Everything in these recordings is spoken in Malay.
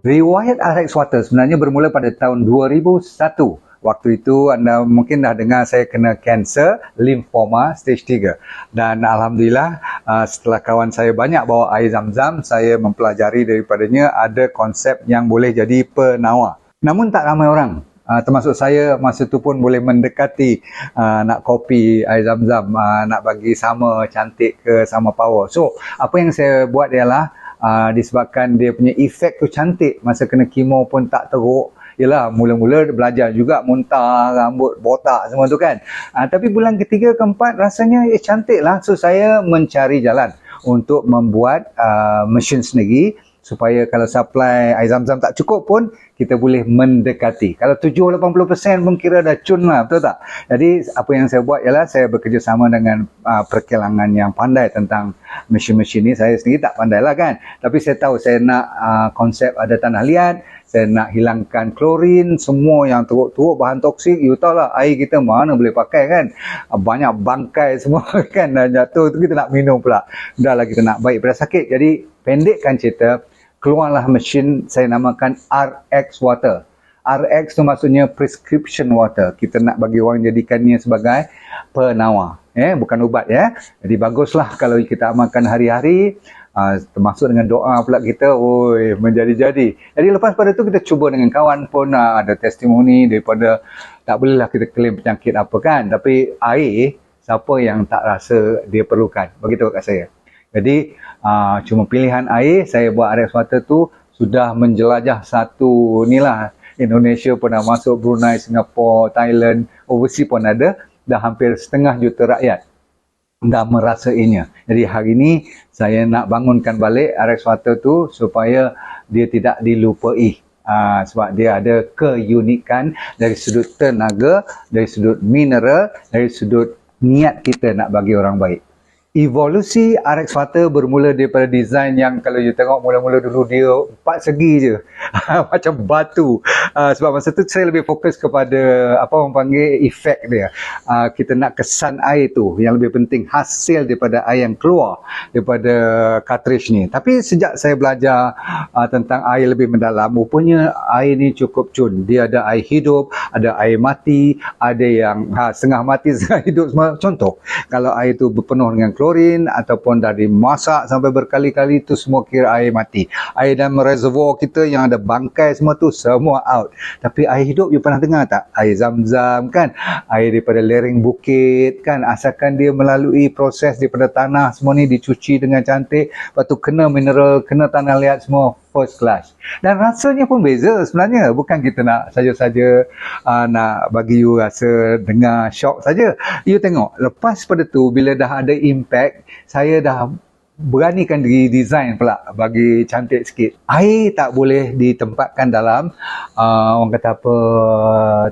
Riwayat RX Water sebenarnya bermula pada tahun 2001. Waktu itu anda mungkin dah dengar saya kena kanser limfoma stage 3. Dan Alhamdulillah setelah kawan saya banyak bawa air zam-zam, saya mempelajari daripadanya ada konsep yang boleh jadi penawar. Namun tak ramai orang, termasuk saya masa tu pun boleh mendekati nak kopi air zam-zam, nak bagi sama cantik ke sama power. So apa yang saya buat ialah disebabkan dia punya efek tu cantik, masa kena kemo pun tak teruk. Yelah, mula-mula belajar juga muntah, rambut botak semua tu kan. Tapi bulan ketiga, keempat rasanya cantik lah. So saya mencari jalan untuk membuat mesin sendiri supaya kalau supply air zam-zam tak cukup pun kita boleh mendekati. Kalau 70-80% pun kira dah cun lah, betul tak? Jadi apa yang saya buat ialah saya bekerjasama dengan perkilangan yang pandai tentang mesin-mesin ni. Saya sendiri tak pandai lah kan. Tapi saya tahu saya nak konsep ada tanah liat, saya nak hilangkan klorin, semua yang teruk-teruk, bahan toksik. You tahu lah, air kita mana boleh pakai kan. Banyak bangkai semua kan, dah jatuh tu kita nak minum pula. Dah lah kita nak baik pada sakit. Jadi pendekkan cerita, keluarlah mesin saya namakan RX Water. RX tu maksudnya prescription water. Kita nak bagi orang jadikannya sebagai penawar. Bukan ubat ya. Jadi baguslah kalau kita amalkan hari-hari. Termasuk dengan doa pula kita, menjadi-jadi. Jadi lepas pada tu kita cuba dengan kawan pun ada testimoni daripada tak bolehlah kita klaim penyakit apa kan. Tapi air, siapa yang tak rasa dia perlukan? Begitu kat saya. Jadi cuma pilihan air, saya buat RX Water tu sudah menjelajah satu ni lah. Indonesia pernah masuk, Brunei, Singapura, Thailand, overseas pun ada. Dah hampir 1,5 juta rakyat dah merasainya. Jadi hari ini saya nak bangunkan balik RX Water tu supaya dia tidak dilupai. Sebab dia ada keunikan dari sudut tenaga, dari sudut mineral, dari sudut niat kita nak bagi orang baik. Evolusi RX Water bermula daripada design yang kalau you tengok mula-mula dulu dia 4 segi je. Macam batu. Sebab masa tu saya lebih fokus kepada apa orang panggil efek dia. Kita nak kesan air tu yang lebih penting, hasil daripada air yang keluar daripada cartridge ni. Tapi sejak saya belajar tentang air lebih mendalam, rupanya air ni cukup cun. Dia ada air hidup, ada air mati, ada yang setengah mati, setengah hidup semua. Contoh, kalau air tu berpenuh dengan klorin ataupun dari masak sampai berkali-kali, tu semua kira air mati. Air dalam reservoir kita yang ada bangkai semua tu semua out. Tapi air hidup, you pernah dengar tak? Air zam-zam kan, air daripada lereng bukit kan, asalkan dia melalui proses daripada tanah semua ni dicuci dengan cantik, lepas tu kena mineral, kena tanah liat, semua first class. Dan rasanya pun beza sebenarnya. Bukan kita nak saja-saja nak bagi you rasa dengar shock saja. You tengok, lepas pada tu bila dah ada impact, saya dah beranikan diri design pula bagi cantik sikit. Air tak boleh ditempatkan dalam orang kata apa,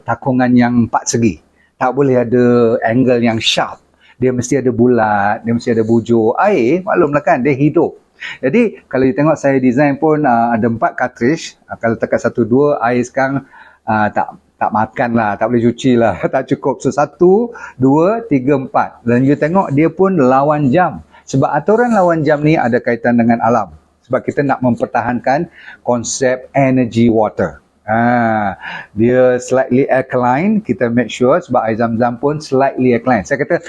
takungan yang 4 segi. Tak boleh ada angle yang sharp. Dia mesti ada bulat, dia mesti ada bujur. Air, maklumlah kan, dia hidup. Jadi kalau you tengok saya design pun ada 4 cartridge. Kalau tekat 1, 2, air sekarang tak makan lah, tak boleh cuci lah, tak cukup. So 1, 2, 3, 4. Dan you tengok dia pun lawan jam. Sebab aturan lawan jam ni ada kaitan dengan alam. Sebab kita nak mempertahankan konsep energy water. Dia slightly alkaline, kita make sure, sebab air zam-zam pun slightly alkaline. Saya kata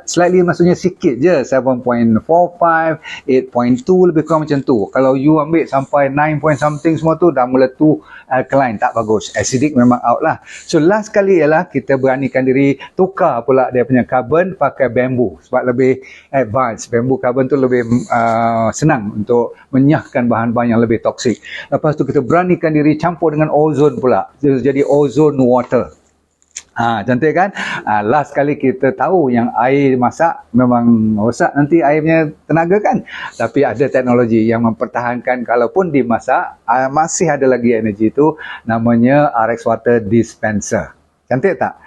slightly maksudnya sikit je, 7.45, 8.2, lebih kurang macam tu. Kalau you ambil sampai 9 point something semua tu, dah mula tu alkaline, tak bagus. Acidic memang out lah. So last kali ialah kita beranikan diri tukar pula dia punya carbon pakai bambu, sebab lebih advance. Bambu carbon tu lebih senang untuk menyahkan bahan-bahan yang lebih toksik. Lepas tu kita beranikan diri campur dengan ozon pula, jadi ozone water. Cantik kan? Last kali kita tahu yang air masak memang rosak nanti airnya tenaga kan. Tapi ada teknologi yang mempertahankan, kalaupun dimasak masih ada lagi energi tu, namanya RX Water Dispenser. Cantik tak?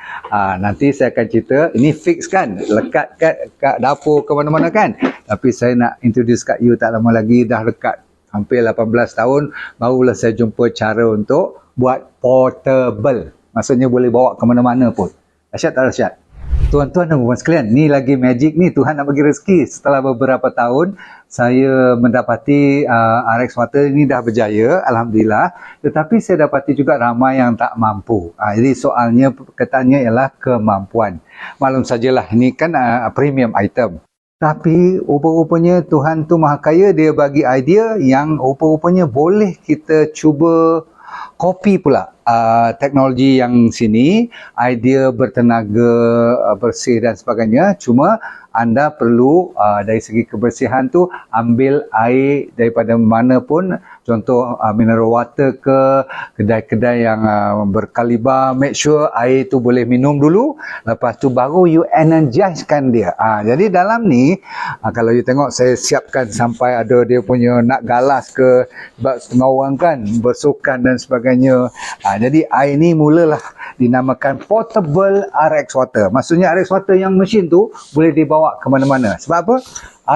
Nanti saya akan cerita, ini fix kan, lekat kat dapur ke mana-mana kan. Tapi saya nak introduce kat you tak lama lagi, dah dekat hampir 18 tahun, barulah saya jumpa cara untuk buat portable. Maksudnya boleh bawa ke mana-mana pun. Dahsyat tak dahsyat? Tuan-tuan dan puan sekalian, ni lagi magic ni, Tuhan nak bagi rezeki. Setelah beberapa tahun saya mendapati RX Water ini dah berjaya, Alhamdulillah. Tetapi saya dapati juga ramai yang tak mampu. Jadi soalnya katanya ialah kemampuan. Maklum sajalah, ini kan premium item. Tapi rupa-rupanya Tuhan tu Maha Kaya, dia bagi idea yang rupa-rupanya boleh kita cuba copy pula teknologi yang sini, idea bertenaga bersih dan sebagainya. Cuma anda perlu dari segi kebersihan tu ambil air daripada mana pun, contoh mineral water ke, kedai-kedai yang berkaliber, make sure air tu boleh minum dulu, lepas tu baru you energizekan dia. Jadi dalam ni kalau you tengok saya siapkan sampai ada dia punya nak galas ke, sebab setengah orang kan bersukan dan sebagainya. Jadi air ni mulalah dinamakan portable RX Water. Maksudnya RX Water yang mesin tu boleh dibawa ke mana-mana. Sebab apa?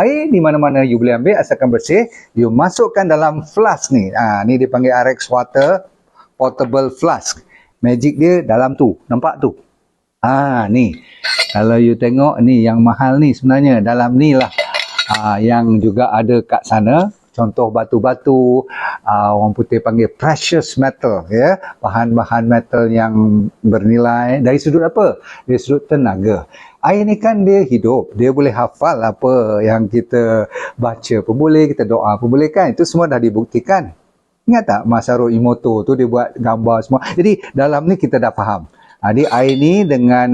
Air di mana-mana you boleh ambil asalkan bersih. You masukkan dalam flask ni. Ni dipanggil RX Water Portable Flask. Magic dia dalam tu. Nampak tu? Ni. Kalau you tengok ni yang mahal ni sebenarnya. Dalam ni lah. Yang juga ada kat sana. Contoh batu-batu, orang putih panggil precious metal, ya, bahan-bahan metal yang bernilai. Dari sudut apa? Dari sudut tenaga. Air ni kan dia hidup, dia boleh hafal apa yang kita baca pun boleh, kita doa pun boleh kan. Itu semua dah dibuktikan. Ingat tak Masaru Emoto tu dia buat gambar semua. Jadi dalam ni kita dah faham. Jadi air ni dengan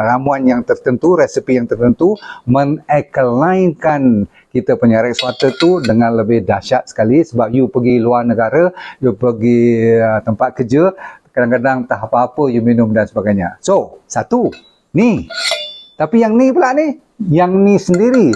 ramuan yang tertentu, resepi yang tertentu, mengalkalinkan kita punya RX Water tu dengan lebih dahsyat sekali. Sebab you pergi luar negara, you pergi tempat kerja, kadang-kadang tak apa-apa you minum dan sebagainya. So, satu, ni. Tapi yang ni pula ni, yang ni sendiri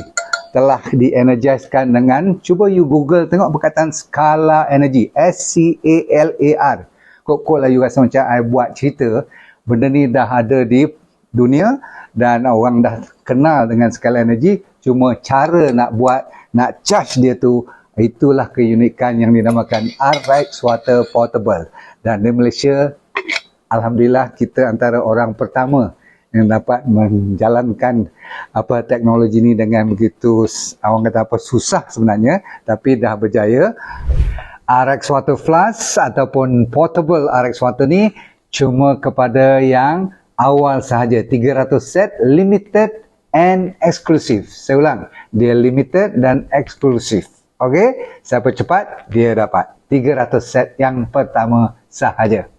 telah di-energizekan dengan, cuba you Google tengok perkataan skala energy, SCALAR. Kok lah you rasa macam I buat cerita, benda ni dah ada di dunia dan orang dah kenal dengan skala energi. Cuma cara nak buat, nak charge dia tu, itulah keunikan yang dinamakan RX Water Portable. Dan di Malaysia, Alhamdulillah kita antara orang pertama yang dapat menjalankan teknologi ni dengan begitu, orang kata apa, susah sebenarnya, tapi dah berjaya. RX Water Flask ataupun Portable RX Water ni cuma kepada yang awal sahaja, 300 set, limited and exclusive. Saya ulang, dia limited dan eksklusif. Okey, siapa cepat dia dapat 300 set yang pertama sahaja.